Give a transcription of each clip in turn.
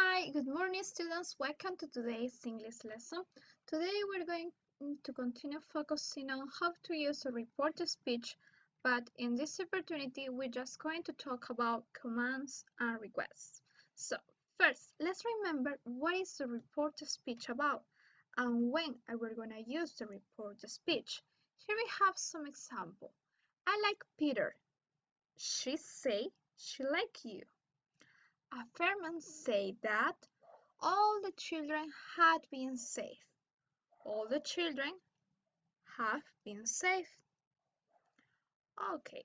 Hi, good morning students. Welcome to today's English lesson. Today we're going to continue focusing on how to use a report to speech, but in this opportunity we're just going to talk about commands and requests. So first, let's remember what is the report to speech about and when are we going to use the report to speech. Here we have some example. I like Peter. She say she like you. Affirmance say that all the children had been safe. All the children have been safe. Ok.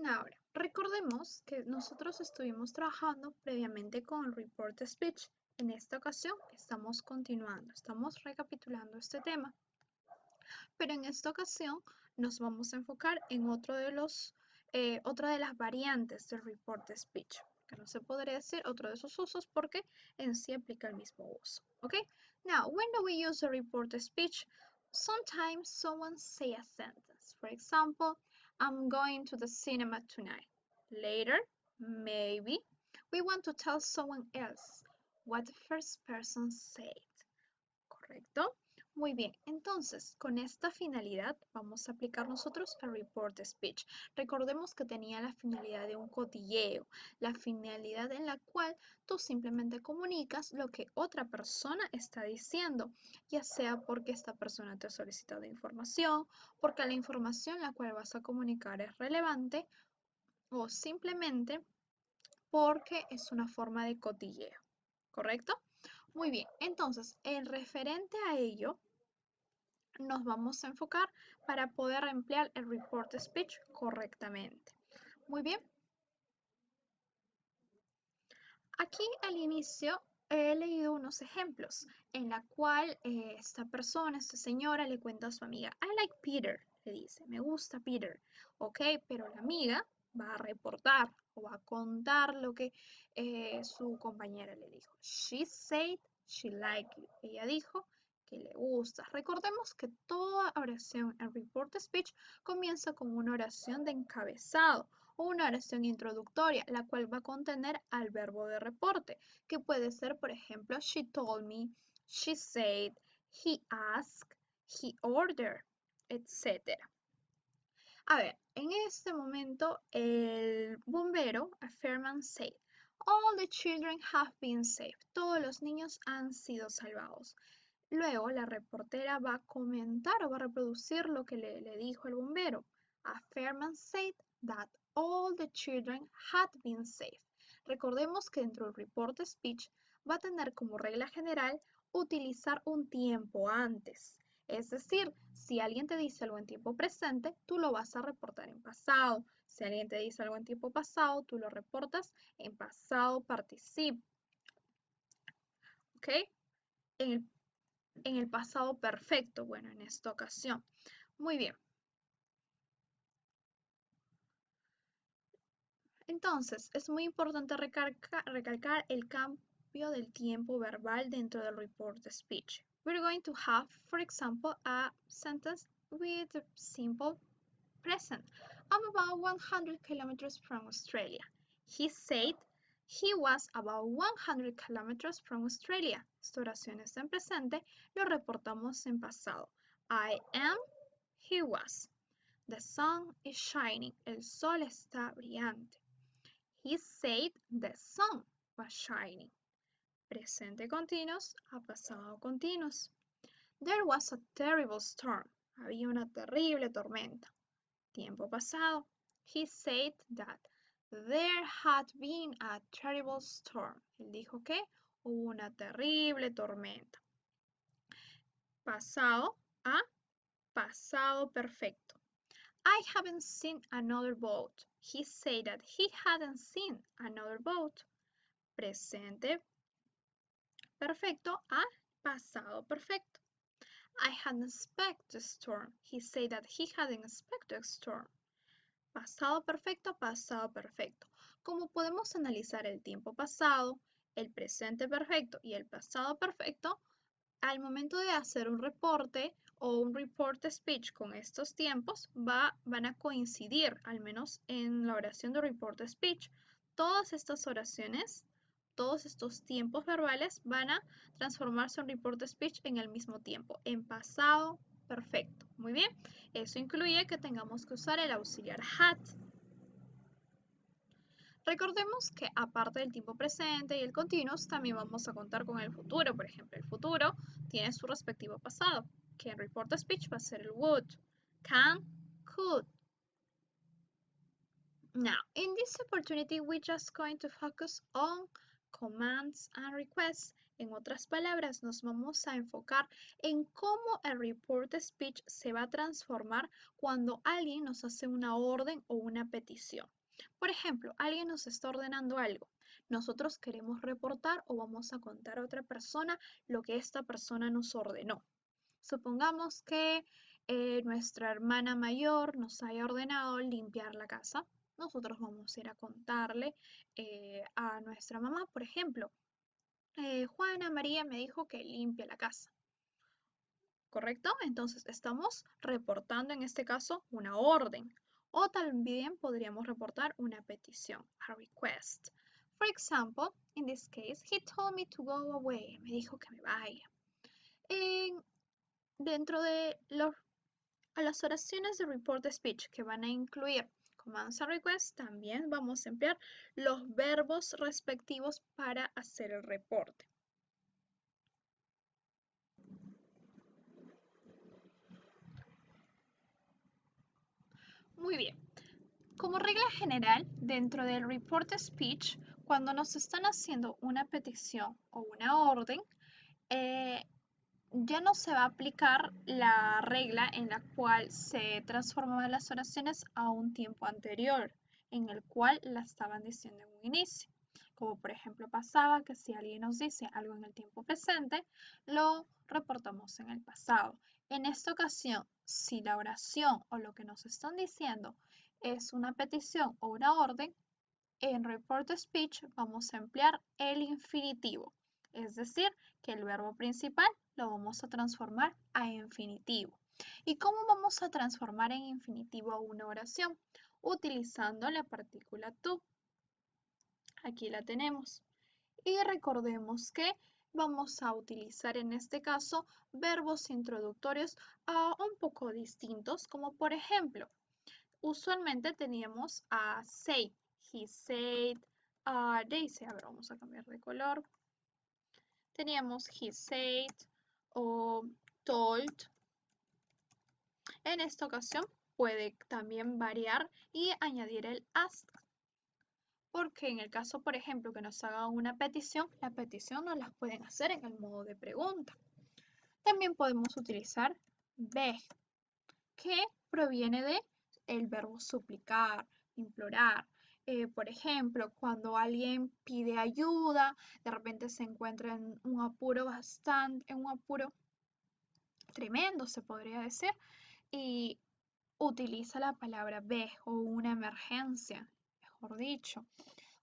Ahora, recordemos que nosotros estuvimos trabajando previamente con el report to speech. En esta ocasión estamos continuando, estamos recapitulando este tema. Pero en esta ocasión nos vamos a enfocar en otra de las variantes del report to speech. Que no se podría decir otro de sus usos porque en sí aplica el mismo uso. Okay? Now, when do we use a report to speech? Sometimes someone say a sentence. For example, I'm going to the cinema tonight. Later, maybe, we want to tell someone else what the first person said. ¿Correcto? Muy bien, entonces con esta finalidad vamos a aplicar nosotros el report to speech. Recordemos que tenía la finalidad de un cotilleo, la finalidad en la cual tú simplemente comunicas lo que otra persona está diciendo, ya sea porque esta persona te ha solicitado información, porque la información la cual vas a comunicar es relevante o simplemente porque es una forma de cotilleo, ¿correcto? Muy bien, entonces, en referente a ello, nos vamos a enfocar para poder emplear el report to speech correctamente. Muy bien. Aquí al inicio he leído unos ejemplos en la cual esta persona, esta señora le cuenta a su amiga, I like Peter, le dice, me gusta Peter, ok, pero la amiga va a reportar o va a contar lo que su compañera le dijo. She said she liked you. Ella dijo que le gusta. Recordemos que toda oración en report to speech comienza con una oración de encabezado o una oración introductoria, la cual va a contener al verbo de reporte, que puede ser, por ejemplo, she told me, she said, he asked, he ordered, etc. A ver, en este momento el bombero, a fireman said, all the children have been saved. Todos los niños han sido salvados. Luego la reportera va a comentar o va a reproducir lo que le dijo el bombero. A fireman said that all the children had been saved. Recordemos que dentro del report to speech va a tener como regla general utilizar un tiempo antes. Es decir, si alguien te dice algo en tiempo presente, tú lo vas a reportar en pasado. Si alguien te dice algo en tiempo pasado, tú lo reportas en pasado participo. ¿Ok? En el pasado perfecto, bueno, en esta ocasión. Muy bien. Entonces, es muy importante recalcar el cambio del tiempo verbal dentro del report to speech. We're going to have, for example, a sentence with the simple present. I'm about 100 kilometers from Australia. He said he was about 100 kilometers from Australia. Esta oración está en presente, lo reportamos en pasado. I am, he was. The sun is shining. El sol está brillante. He said the sun was shining. Presente continuous a pasado continuous. There was a terrible storm. Había una terrible tormenta. Tiempo pasado. He said that there had been a terrible storm. Él dijo que hubo una terrible tormenta. Pasado a pasado perfecto. I haven't seen another boat. He said that he hadn't seen another boat. Presente perfecto a pasado perfecto. I hadn't expected a storm. He said that he hadn't expected a storm. Pasado perfecto, pasado perfecto. Como podemos analizar el tiempo pasado, el presente perfecto y el pasado perfecto, al momento de hacer un reporte o un report speech con estos tiempos, van a coincidir, al menos en la oración de report speech. Todas estas oraciones, todos estos tiempos verbales van a transformarse en report speech en el mismo tiempo, en pasado perfecto. Muy bien, eso incluye que tengamos que usar el auxiliar had. Recordemos que aparte del tiempo presente y el continuous, también vamos a contar con el futuro. Por ejemplo, el futuro tiene su respectivo pasado, que en report speech va a ser el would, can, could. Now, in this opportunity, we're just going to focus on commands and requests. En otras palabras, nos vamos a enfocar en cómo el report speech se va a transformar cuando alguien nos hace una orden o una petición. Por ejemplo, alguien nos está ordenando algo. Nosotros queremos reportar o vamos a contar a otra persona lo que esta persona nos ordenó. Supongamos que nuestra hermana mayor nos haya ordenado limpiar la casa. Nosotros vamos a ir a contarle a nuestra mamá, por ejemplo, Juana María me dijo que limpie la casa. ¿Correcto? Entonces estamos reportando en este caso una orden. O también podríamos reportar una petición, a request. For example, in this case, he told me to go away. Me dijo que me vaya. Dentro de las oraciones de report speech que van a incluir commands and requests, también vamos a emplear los verbos respectivos para hacer el reporte. Muy bien. Como regla general, dentro del report speech, cuando nos están haciendo una petición o una orden, ya no se va a aplicar la regla en la cual se transformaban las oraciones a un tiempo anterior, en el cual la estaban diciendo en un inicio. Como por ejemplo pasaba que si alguien nos dice algo en el tiempo presente, lo reportamos en el pasado. En esta ocasión, si la oración o lo que nos están diciendo es una petición o una orden, en report speech vamos a emplear el infinitivo, es decir, que el verbo principal lo vamos a transformar a infinitivo. ¿Y cómo vamos a transformar en infinitivo una oración? Utilizando la partícula to. Aquí la tenemos. Y recordemos que vamos a utilizar en este caso verbos introductorios un poco distintos, como por ejemplo, usualmente teníamos a say, he said, they say, a ver, vamos a cambiar de color. Teníamos he said o told. En esta ocasión puede también variar y añadir el ask. Porque en el caso, por ejemplo, que nos haga una petición, la petición nos la pueden hacer en el modo de pregunta. También podemos utilizar beg, que proviene de el verbo suplicar, implorar. Por ejemplo, cuando alguien pide ayuda, de repente se encuentra en un apuro tremendo, se podría decir, y utiliza la palabra beg o una emergencia, mejor dicho.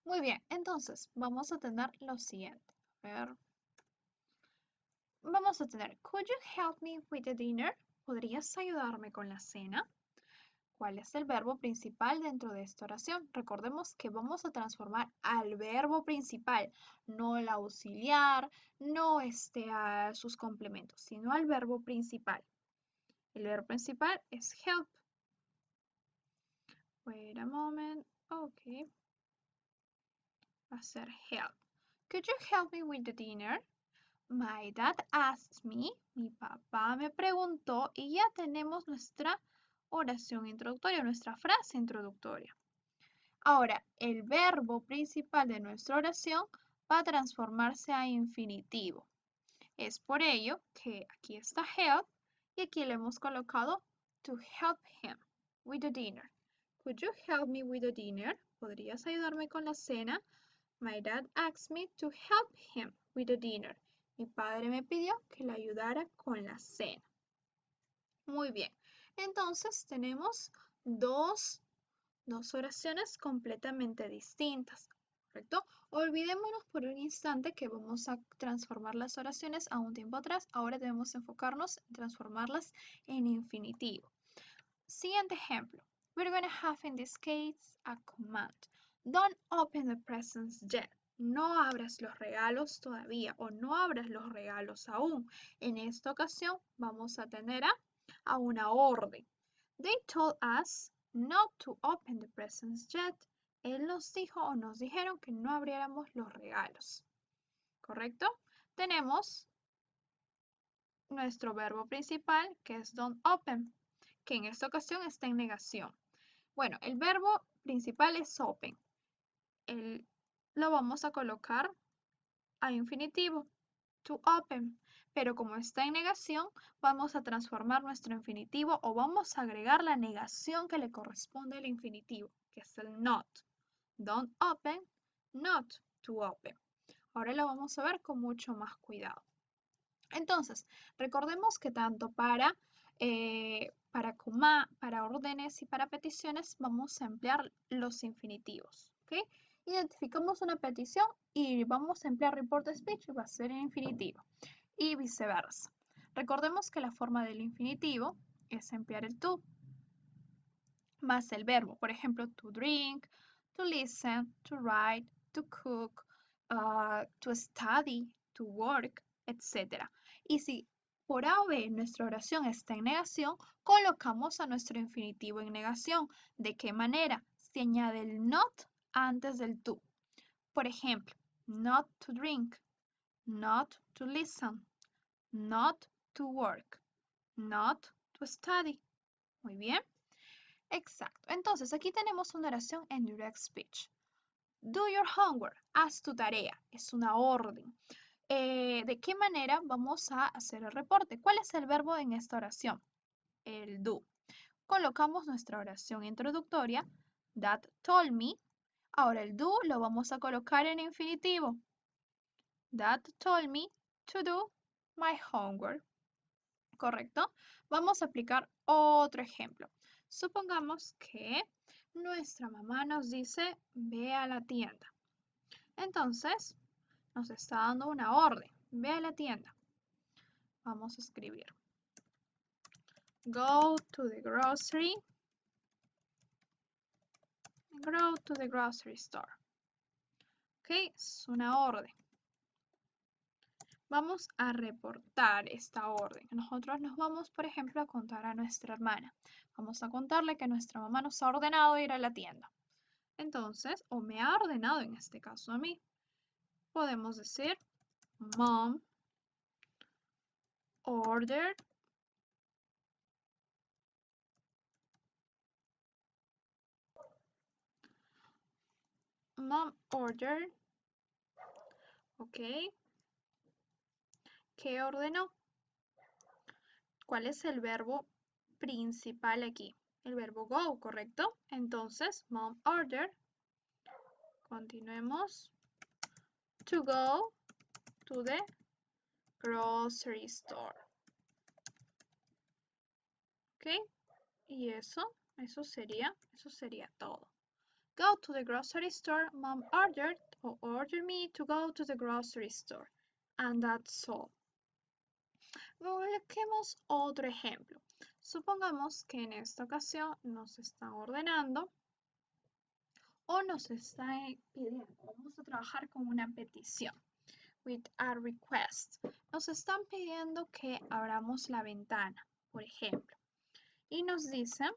Muy bien, entonces vamos a tener lo siguiente. A ver. Vamos a tener, could you help me with the dinner? ¿Podrías ayudarme con la cena? ¿Cuál es el verbo principal dentro de esta oración? Recordemos que vamos a transformar al verbo principal, no el auxiliar, no a sus complementos, sino al verbo principal. El verbo principal es help. Wait a moment. Ok. Va a ser help. Could you help me with the dinner? My dad asked me. Mi papá me preguntó y ya tenemos nuestra oración introductoria, nuestra frase introductoria. Ahora, el verbo principal de nuestra oración va a transformarse a infinitivo. Es por ello que aquí está help y aquí le hemos colocado to help him with the dinner. Could you help me with the dinner? ¿Podrías ayudarme con la cena? My dad asked me to help him with the dinner. Mi padre me pidió que le ayudara con la cena. Muy bien. Entonces tenemos dos oraciones completamente distintas, ¿correcto? Olvidémonos por un instante que vamos a transformar las oraciones a un tiempo atrás. Ahora debemos enfocarnos en transformarlas en infinitivo. Siguiente ejemplo. We're going to have in this case a command. Don't open the presents yet. No abras los regalos todavía o no abras los regalos aún. En esta ocasión vamos a tener a una orden. They told us not to open the presents yet. Él nos dijo o nos dijeron que no abriéramos los regalos. ¿Correcto? Tenemos nuestro verbo principal que es don't open, que en esta ocasión está en negación. Bueno, el verbo principal es open. Lo vamos a colocar a infinitivo, to open. Pero como está en negación, vamos a transformar nuestro infinitivo o vamos a agregar la negación que le corresponde al infinitivo, que es el not. Don't open, not to open. Ahora lo vamos a ver con mucho más cuidado. Entonces, recordemos que tanto para órdenes y para peticiones vamos a emplear los infinitivos. ¿Okay? Identificamos una petición y vamos a emplear report speech y va a ser en infinitivo. Y viceversa. Recordemos que la forma del infinitivo es emplear el to más el verbo. Por ejemplo, to drink, to listen, to write, to cook, to study, to work, etc. Y si por A o B nuestra oración está en negación, colocamos a nuestro infinitivo en negación. ¿De qué manera? Se añade el not antes del to. Por ejemplo, not to drink, not to listen, not to work, not to study. Muy bien. Exacto. Entonces, aquí tenemos una oración en direct speech. Do your homework. Haz tu tarea. Es una orden. ¿De qué manera vamos a hacer el reporte? ¿Cuál es el verbo en esta oración? El do. Colocamos nuestra oración introductoria. That told me. Ahora el do lo vamos a colocar en infinitivo. That told me to do my homework. ¿Correcto? Vamos a aplicar otro ejemplo. Supongamos que nuestra mamá nos dice, ve a la tienda. Entonces, nos está dando una orden. Ve a la tienda. Vamos a escribir. Go to the grocery. Go to the grocery store. Ok, es una orden. Vamos a reportar esta orden. Nosotros nos vamos, por ejemplo, a contar a nuestra hermana. Vamos a contarle que nuestra mamá nos ha ordenado ir a la tienda. Entonces, o me ha ordenado en este caso a mí. Podemos decir, Mom ordered ok. ¿Qué ordenó? ¿Cuál es el verbo principal aquí? El verbo go, ¿correcto? Entonces, Mom ordered, continuemos, to go to the grocery store. ¿Ok? Y eso sería todo. Go to the grocery store. Mom ordered or ordered me to go to the grocery store. And that's all. Coloquemos otro ejemplo. Supongamos que en esta ocasión nos están ordenando o nos están pidiendo. Vamos a trabajar con una petición. With a request. Nos están pidiendo que abramos la ventana, por ejemplo. Y nos dicen,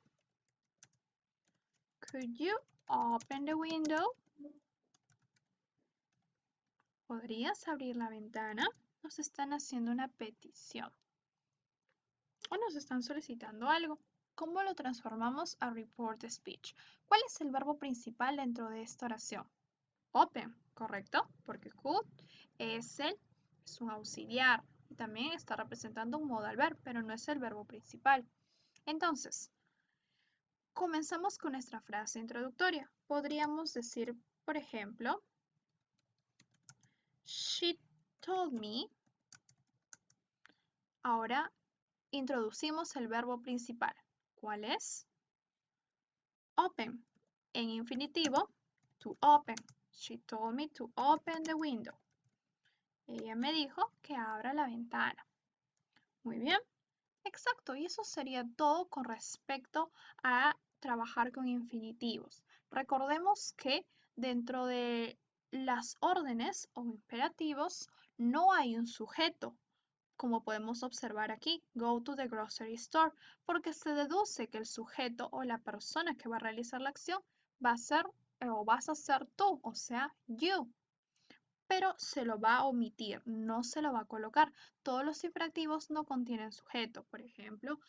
could you open the window? ¿Podrías abrir la ventana? Nos están haciendo una petición. O nos están solicitando algo. ¿Cómo lo transformamos a report speech? ¿Cuál es el verbo principal dentro de esta oración? Open, ¿correcto? Porque could es un auxiliar y también está representando un modal verb, pero no es el verbo principal. Entonces, comenzamos con nuestra frase introductoria. Podríamos decir, por ejemplo, she told me. Ahora introducimos el verbo principal. ¿Cuál es? Open. En infinitivo, to open. She told me to open the window. Ella me dijo que abra la ventana. Muy bien. Exacto. Y eso sería todo con respecto a trabajar con infinitivos. Recordemos que dentro de las órdenes o imperativos no hay un sujeto, como podemos observar aquí, go to the grocery store, porque se deduce que el sujeto o la persona que va a realizar la acción va a ser o vas a ser tú, o sea, you. Pero se lo va a omitir, no se lo va a colocar. Todos los imperativos no contienen sujeto. Por ejemplo,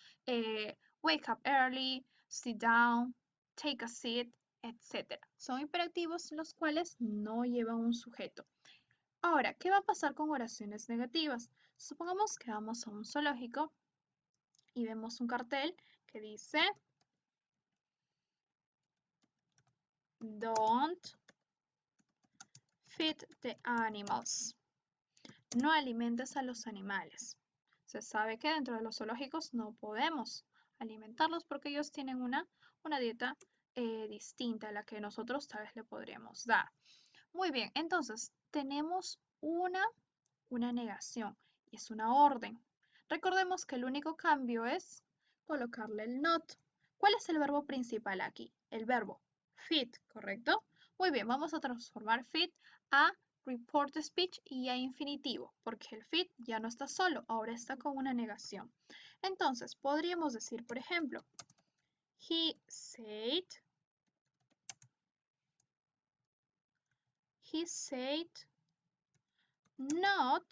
wake up early, sit down, take a seat, etc. Son imperativos los cuales no llevan un sujeto. Ahora, ¿qué va a pasar con oraciones negativas? Supongamos que vamos a un zoológico y vemos un cartel que dice Don't feed the animals. No alimentes a los animales. Se sabe que dentro de los zoológicos no podemos alimentarlos porque ellos tienen una dieta distinta a la que nosotros tal vez le podríamos dar. Muy bien, entonces tenemos una negación y es una orden. Recordemos que el único cambio es colocarle el not. ¿Cuál es el verbo principal aquí? El verbo feed, ¿correcto? Muy bien, vamos a transformar feed a report speech y a infinitivo, porque el feed ya no está solo, ahora está con una negación. Entonces, podríamos decir, por ejemplo, he said not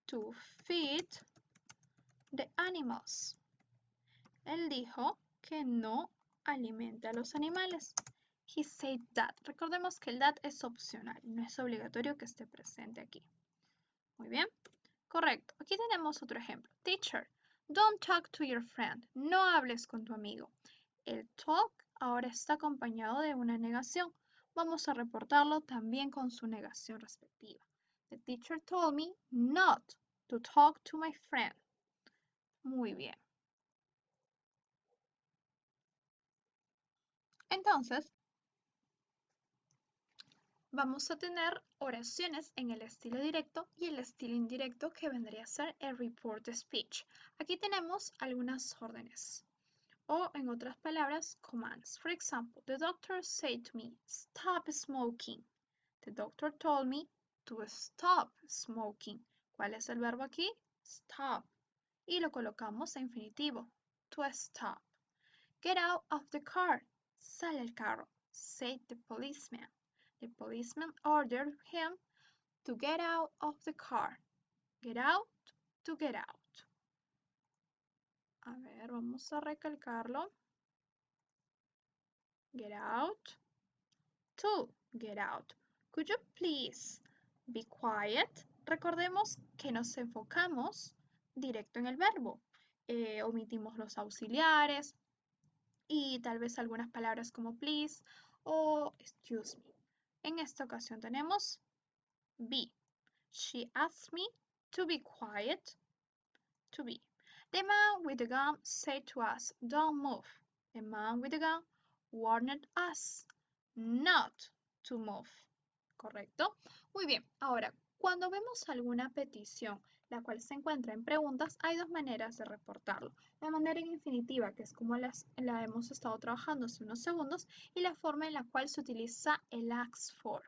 to feed the animals. Él dijo que no alimente a los animales. He said that. Recordemos que el that es opcional, no es obligatorio que esté presente aquí. Muy bien, correcto. Aquí tenemos otro ejemplo. Teacher, don't talk to your friend. No hables con tu amigo. El talk ahora está acompañado de una negación. Vamos a reportarlo también con su negación respectiva. The teacher told me not to talk to my friend. Muy bien. Entonces, vamos a tener oraciones en el estilo directo y el estilo indirecto que vendría a ser el report speech. Aquí tenemos algunas órdenes o en otras palabras, commands. For example, the doctor said to me, stop smoking. The doctor told me to stop smoking. ¿Cuál es el verbo aquí? Stop. Y lo colocamos en infinitivo. To stop. Get out of the car. Sale el carro. Said the policeman. The policeman ordered him to get out of the car. Get out, to get out. A ver, vamos a recalcarlo. Get out, to get out. Could you please be quiet? Recordemos que nos enfocamos directo en el verbo. Omitimos los auxiliares y tal vez algunas palabras como please o excuse me. En esta ocasión tenemos be. She asked me to be quiet, to be. The man with the gun said to us, don't move. The man with the gun warned us not to move. ¿Correcto? Muy bien. Ahora, cuando vemos alguna petición, la cual se encuentra en preguntas, hay dos maneras de reportarlo. La manera en infinitiva, que es como la hemos estado trabajando hace unos segundos, y la forma en la cual se utiliza el ask for,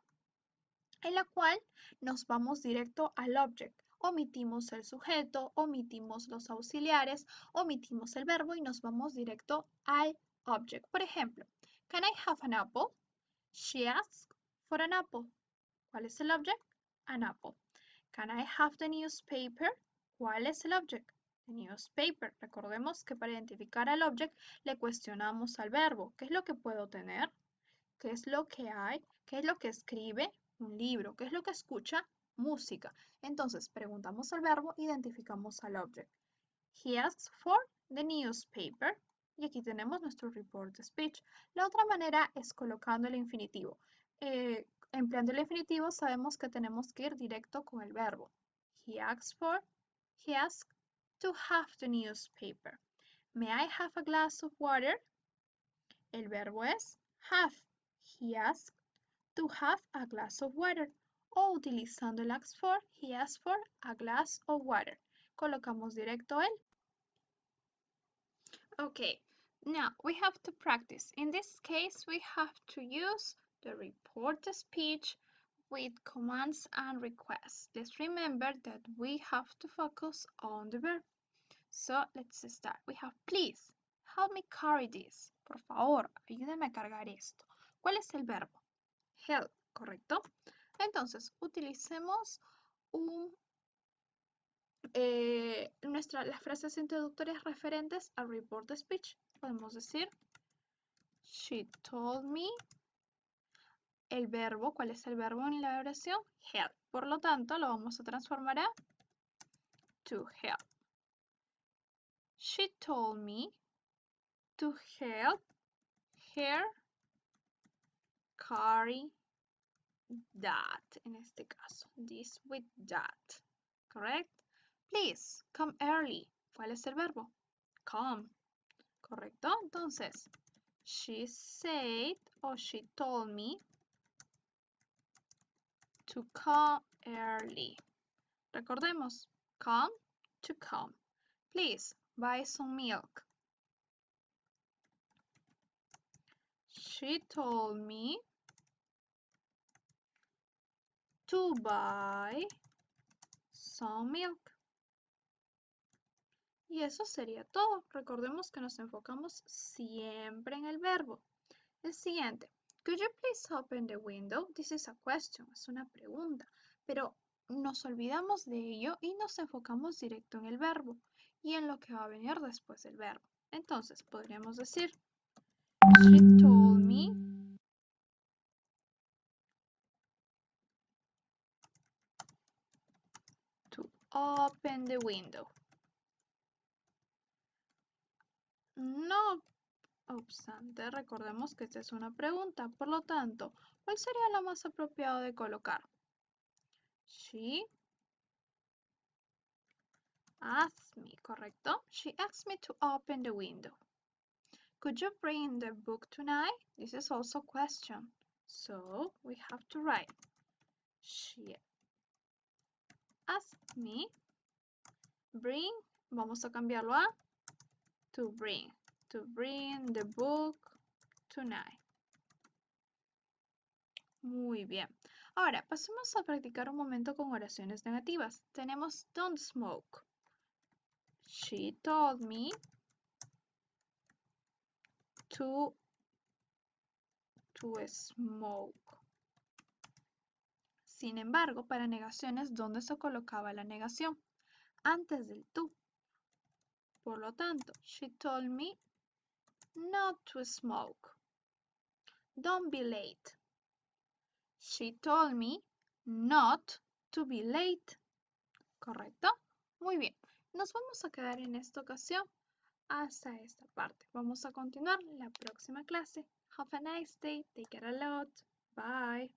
en la cual nos vamos directo al object. Omitimos el sujeto, omitimos los auxiliares, omitimos el verbo y nos vamos directo al object. Por ejemplo, can I have an apple? She asked for an apple. ¿Cuál es el object? An apple. Can I have the newspaper? ¿Cuál es el object? The newspaper. Recordemos que para identificar al object le cuestionamos al verbo. ¿Qué es lo que puedo tener? ¿Qué es lo que hay? ¿Qué es lo que escribe? Un libro. ¿Qué es lo que escucha? Música. Entonces, preguntamos al verbo, identificamos al object. He asks for the newspaper. Y aquí tenemos nuestro report speech. La otra manera es colocando el infinitivo. Empleando el infinitivo sabemos que tenemos que ir directo con el verbo. He asked to have the newspaper. May I have a glass of water? El verbo es have. He asked to have a glass of water. O utilizando el ask for, he asked for a glass of water. Colocamos directo el. Okay, now we have to practice. In this case, we have to use the report the speech with commands and requests. Let's remember that we have to focus on the verb. So let's start. We have please, help me carry this. Por favor, ayúdame a cargar esto. ¿Cuál es el verbo? Help, ¿correcto? Entonces, utilicemos las frases introductorias referentes al report the speech. Podemos decir, she told me. El verbo, ¿cuál es el verbo en la oración? Help. Por lo tanto, lo vamos a transformar a to help. She told me to help her carry that. En este caso, this with that. Correct? Please, come early. ¿Cuál es el verbo? Come. ¿Correcto? Entonces, she said or she told me to come early. Recordemos, come to come. Please, buy some milk. She told me to buy some milk. Y eso sería todo. Recordemos que nos enfocamos siempre en el verbo. El siguiente. Could you please open the window? This is a question. Es una pregunta. Pero nos olvidamos de ello y nos enfocamos directo en el verbo y en lo que va a venir después del verbo. Entonces, podríamos decir, she told me to open the window. No obstante, recordemos que esta es una pregunta. Por lo tanto, ¿cuál sería lo más apropiado de colocar? She asked me, ¿correcto? She asked me to open the window. Could you bring the book tonight? This is also a question. So we have to write. She asked me, bring, vamos a cambiarlo a to bring the book tonight. Muy bien. Ahora, pasemos a practicar un momento con oraciones negativas. Tenemos don't smoke. She told me to smoke. Sin embargo, para negaciones, ¿dónde se colocaba la negación? Antes del to. Por lo tanto, she told me not to smoke. Don't be late. She told me not to be late. ¿Correcto? Muy bien. Nos vamos a quedar en esta ocasión hasta esta parte. Vamos a continuar la próxima clase. Have a nice day. Take care a lot. Bye.